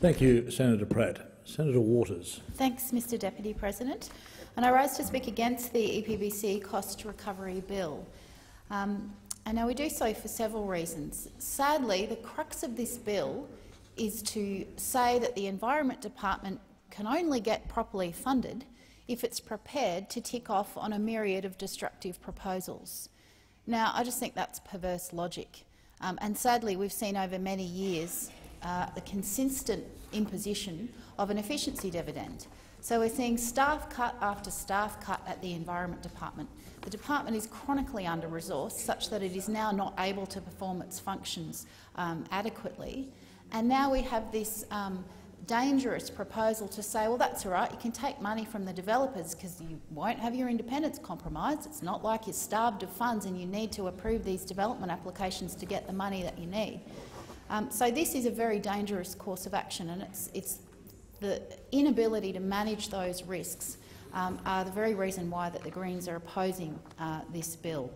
Thank you, Senator Pratt. Senator Waters. Thanks, Mr Deputy President. And I rise to speak against the EPBC Cost Recovery Bill. And now we do so for several reasons. Sadly, the crux of this bill is to say that the Environment Department can only get properly funded if it's prepared to tick off on a myriad of destructive proposals. Now, I just think that's perverse logic. And sadly, we've seen over many years the consistent imposition of an efficiency dividend. So we're seeing staff cut after staff cut at the Environment Department. The department is chronically under-resourced, such that it is now not able to perform its functions adequately. And now we have this dangerous proposal to say, well, that's all right, you can take money from the developers because you won't have your independence compromised. It's not like you're starved of funds and you need to approve these development applications to get the money that you need. So this is a very dangerous course of action, and it's the inability to manage those risks are the very reason why that the Greens are opposing this bill.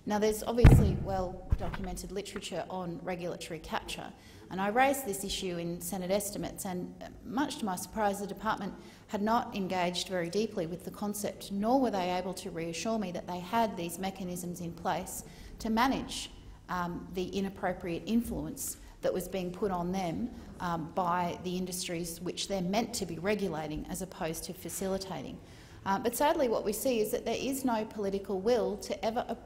Now, there's obviously well-documented literature on regulatory capture, and I raised this issue in Senate estimates, and much to my surprise, the department had not engaged very deeply with the concept, nor were they able to reassure me that they had these mechanisms in place to manage the inappropriate influence that was being put on them by the industries which they're meant to be regulating as opposed to facilitating. But sadly what we see is that there is no political will to ever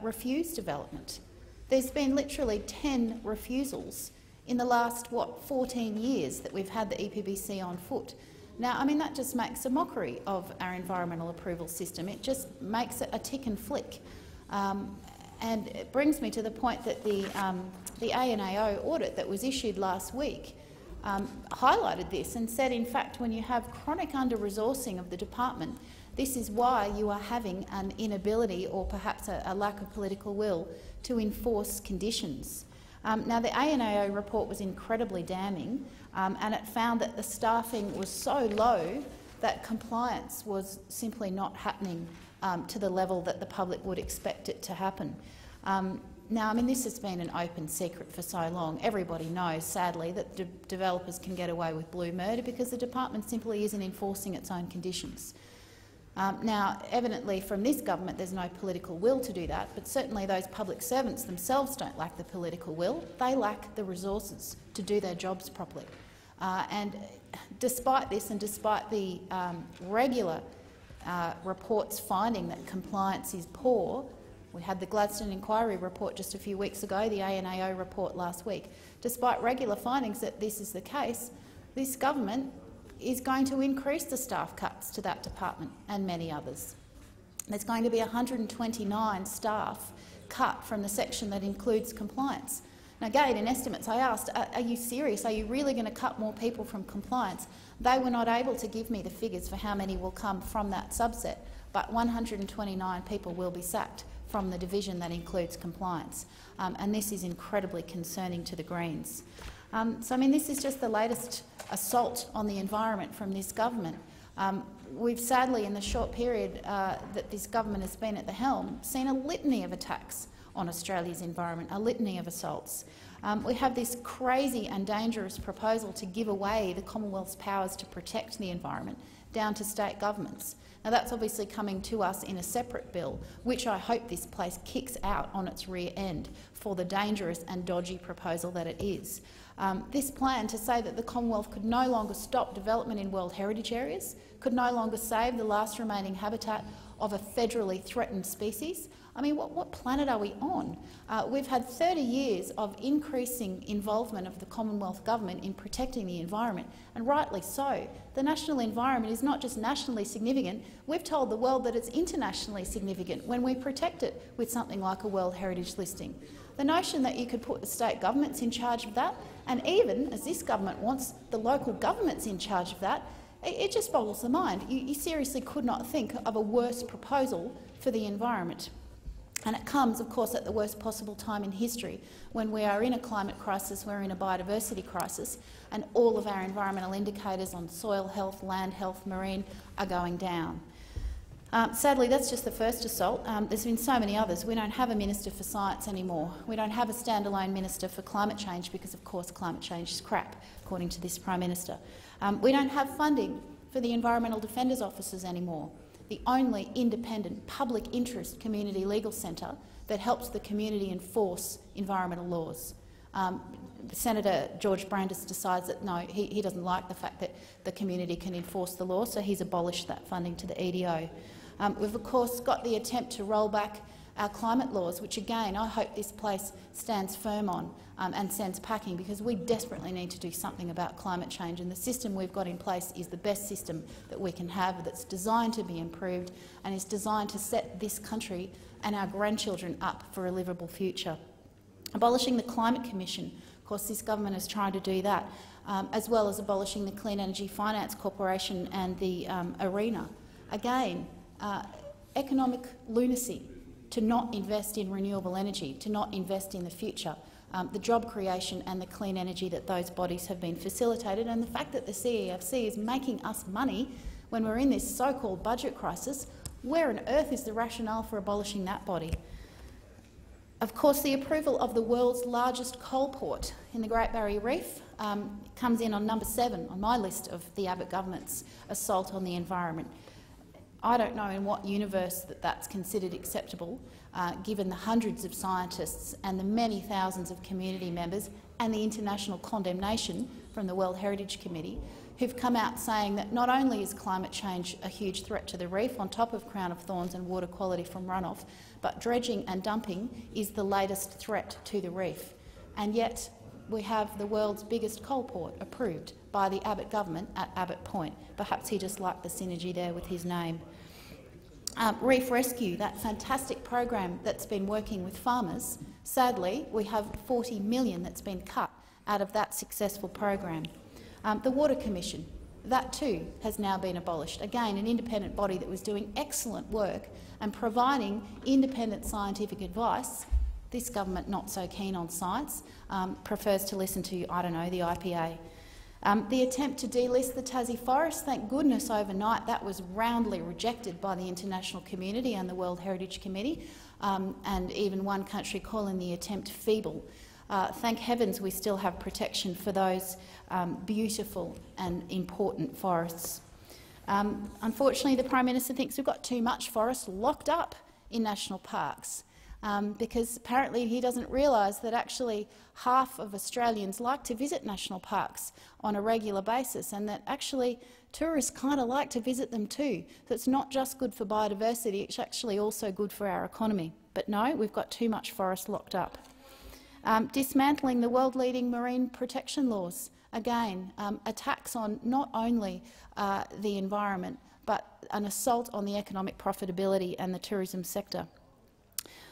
refuse development. There's been literally 10 refusals in the last, 14 years that we've had the EPBC on foot. Now, I mean, that just makes a mockery of our environmental approval system. It just makes it a tick and flick. And it brings me to the point that the ANAO audit that was issued last week highlighted this and said, in fact, when you have chronic under-resourcing of the department, this is why you are having an inability or perhaps a lack of political will to enforce conditions. Now, the ANAO report was incredibly damning, and it found that the staffing was so low that compliance was simply not happening to the level that the public would expect it to happen. Now, I mean, this has been an open secret for so long. Everybody knows, sadly, that developers can get away with blue murder because the department simply isn't enforcing its own conditions. Now, evidently from this government there's no political will to do that, but certainly those public servants themselves don't lack the political will. They lack the resources to do their jobs properly. And despite this, and despite the regular reports finding that compliance is poor, we had the Gladstone Inquiry report just a few weeks ago, the ANAO report last week. Despite regular findings that this is the case, this government is going to increase the staff cuts to that department and many others. There's going to be 129 staff cut from the section that includes compliance. Now, again, in estimates, I asked, are you serious? Are you really going to cut more people from compliance? They were not able to give me the figures for how many will come from that subset, but 129 people will be sacked from the division that includes compliance. And this is incredibly concerning to the Greens. So, I mean, this is just the latest assault on the environment from this government. We've sadly, in the short period that this government has been at the helm, seen a litany of attacks on Australia's environment, a litany of assaults. We have this crazy and dangerous proposal to give away the Commonwealth's powers to protect the environment down to state governments. Now, that's obviously coming to us in a separate bill, which I hope this place kicks out on its rear end for the dangerous and dodgy proposal that it is. This plan to say that the Commonwealth could no longer stop development in World Heritage areas, could no longer save the last remaining habitat of a federally threatened species. I mean, what planet are we on? We've had 30 years of increasing involvement of the Commonwealth Government in protecting the environment, and rightly so. The national environment is not just nationally significant, we've told the world that it's internationally significant when we protect it with something like a World Heritage listing. The notion that you could put the state governments in charge of that, and even, as this government wants, the local governments in charge of that, it just boggles the mind. You seriously could not think of a worse proposal for the environment. And it comes, of course, at the worst possible time in history, when we are in a climate crisis, we're in a biodiversity crisis, and all of our environmental indicators on soil health, land health, marine are going down. Sadly, that's just the first assault. There's been so many others. We don't have a Minister for Science anymore. We don't have a standalone Minister for Climate Change because, of course, climate change is crap, according to this Prime Minister. We don't have funding for the Environmental Defenders Offices anymore, the only independent public interest community legal centre that helps the community enforce environmental laws. Senator George Brandis decides that no, he doesn't like the fact that the community can enforce the law, so he's abolished that funding to the EDO. We've of course got the attempt to roll back our climate laws, which again I hope this place stands firm on and sends packing, because we desperately need to do something about climate change, and the system we've got in place is the best system that we can have, that's designed to be improved and is designed to set this country and our grandchildren up for a livable future. Abolishing the Climate Commission. Of course, this government is trying to do that, as well as abolishing the Clean Energy Finance Corporation and the ARENA. Again, economic lunacy to not invest in renewable energy, to not invest in the future, the job creation and the clean energy that those bodies have been facilitated, and the fact that the CEFC is making us money when we're in this so-called budget crisis. Where on earth is the rationale for abolishing that body? Of course, the approval of the world's largest coal port in the Great Barrier Reef comes in on number 7 on my list of the Abbott government's assault on the environment. I don't know in what universe that's considered acceptable, given the hundreds of scientists and the many thousands of community members and the international condemnation from the World Heritage Committee, who've come out saying that not only is climate change a huge threat to the reef, on top of crown of thorns and water quality from runoff, but dredging and dumping is the latest threat to the reef. And yet we have the world's biggest coal port approved by the Abbott government at Abbott Point. Perhaps he just liked the synergy there with his name. Reef Rescue, that fantastic program that's been working with farmers, sadly we have $40 million that's been cut out of that successful program. The Water Commission, that too has now been abolished. Again, an independent body that was doing excellent work and providing independent scientific advice. This government not so keen on science, prefers to listen to, I don't know, the IPA. The attempt to delist the Tassie forest, thank goodness overnight that was roundly rejected by the international community and the World Heritage Committee, and even one country calling the attempt feeble. Thank heavens we still have protection for those beautiful and important forests. Unfortunately, the Prime Minister thinks we've got too much forest locked up in national parks, because apparently he doesn't realise that actually half of Australians like to visit national parks on a regular basis, and that actually tourists kind of like to visit them too. So it's not just good for biodiversity, it's actually also good for our economy. But no, we've got too much forest locked up. Dismantling the world-leading marine protection laws. Again, attacks on not only the environment but an assault on the economic profitability and the tourism sector.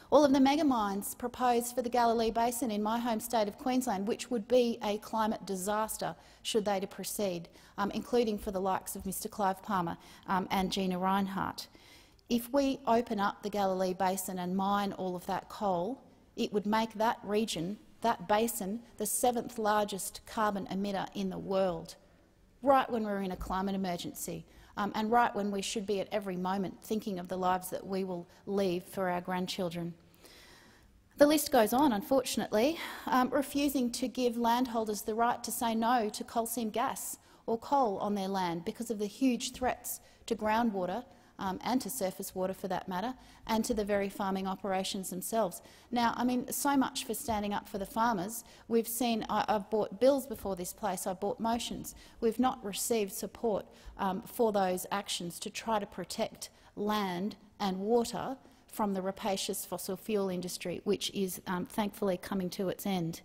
All of the mega mines proposed for the Galilee Basin in my home state of Queensland, which would be a climate disaster should they to proceed, including for the likes of Mr Clive Palmer and Gina Rinehart. If we open up the Galilee Basin and mine all of that coal, it would make that region, that basin, the 7th largest carbon emitter in the world, right when we're in a climate emergency, and right when we should be at every moment thinking of the lives that we will leave for our grandchildren. The list goes on, unfortunately, refusing to give landholders the right to say no to coal seam gas or coal on their land because of the huge threats to groundwater and to surface water for that matter, and to the very farming operations themselves. Now, I mean, so much for standing up for the farmers. We've seen, I've brought bills before this place, I've brought motions. We've not received support for those actions to try to protect land and water from the rapacious fossil fuel industry, which is thankfully coming to its end.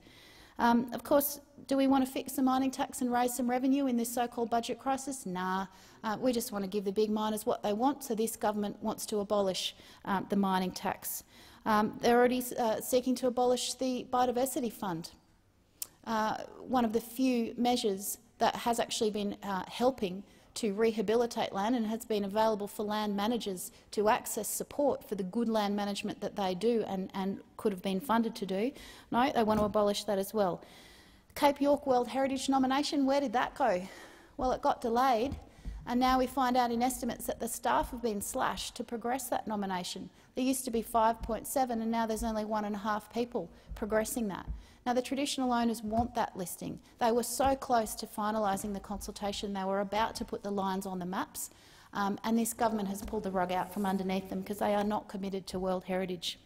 Of course, do we want to fix the mining tax and raise some revenue in this so-called budget crisis? Nah. We just want to give the big miners what they want, so this government wants to abolish the mining tax. They're already seeking to abolish the Biodiversity Fund, one of the few measures that has actually been helping to rehabilitate land and has been available for land managers to access support for the good land management that they do and could have been funded to do. No, they want to abolish that as well. Cape York World Heritage nomination, where did that go? Well, it got delayed And now we find out in estimates that the staff have been slashed to progress that nomination. There used to be 5.7 and now there's only 1.5 people progressing that. Now, the traditional owners want that listing. They were so close to finalising the consultation, they were about to put the lines on the maps, and this government has pulled the rug out from underneath them because they are not committed to World Heritage.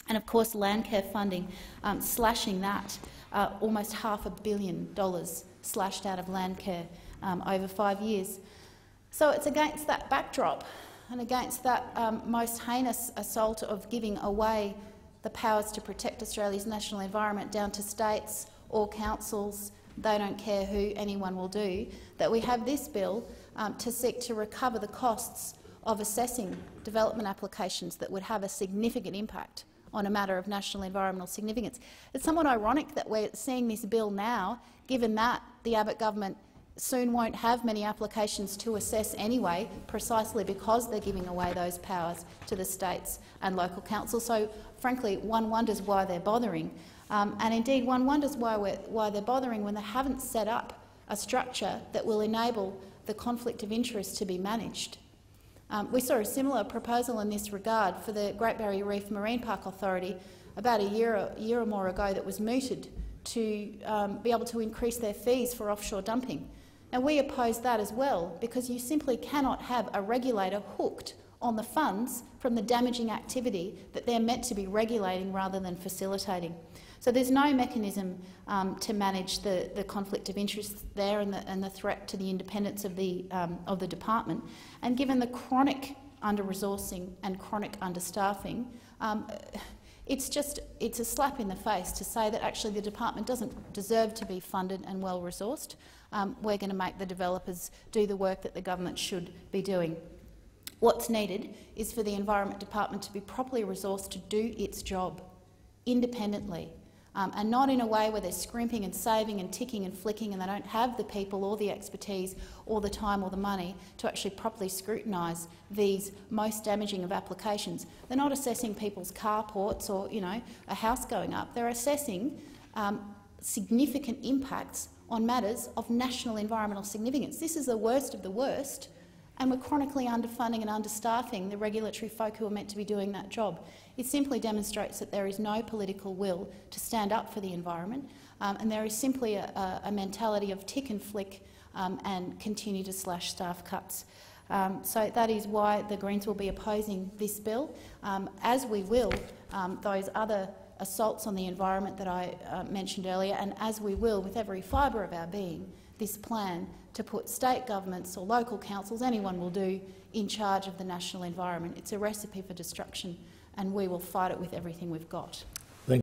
And of course, Landcare funding, slashing that, almost $500 million slashed out of Landcare over 5 years. So it's against that backdrop and against that most heinous assault of giving away the powers to protect Australia's national environment down to states or councils, they don't care who anyone will do, that we have this bill to seek to recover the costs of assessing development applications that would have a significant impact on a matter of national environmental significance. It's somewhat ironic that we're seeing this bill now, given that the Abbott government soon won't have many applications to assess anyway, precisely because they're giving away those powers to the states and local councils. So, frankly, one wonders why they're bothering. And indeed, one wonders why they're bothering when they haven't set up a structure that will enable the conflict of interest to be managed. We saw a similar proposal in this regard for the Great Barrier Reef Marine Park Authority about a year or more ago that was mooted to be able to increase their fees for offshore dumping. And we opposed that as well, because you simply cannot have a regulator hooked on the funds from the damaging activity that they're meant to be regulating rather than facilitating. So there's no mechanism to manage the conflict of interest there and the threat to the independence of the department. And given the chronic under-resourcing and chronic understaffing, it's a slap in the face to say that actually the department doesn't deserve to be funded and well-resourced. We're going to make the developers do the work that the government should be doing. What's needed is for the Environment Department to be properly resourced to do its job independently, and not in a way where they're scrimping and saving and ticking and flicking and they don't have the people or the expertise or the time or the money to actually properly scrutinise these most damaging of applications. They're not assessing people's carports or, a house going up. They're assessing significant impacts on matters of national environmental significance. This is the worst of the worst, and we're chronically underfunding and understaffing the regulatory folk who are meant to be doing that job. It simply demonstrates that there is no political will to stand up for the environment, and there is simply a mentality of tick and flick and continue to slash staff cuts. So that is why the Greens will be opposing this bill, as we will those other assaults on the environment that I mentioned earlier, and as we will, with every fibre of our being, this plan to put state governments or local councils, anyone will do, in charge of the national environment. It's a recipe for destruction, and we will fight it with everything we've got.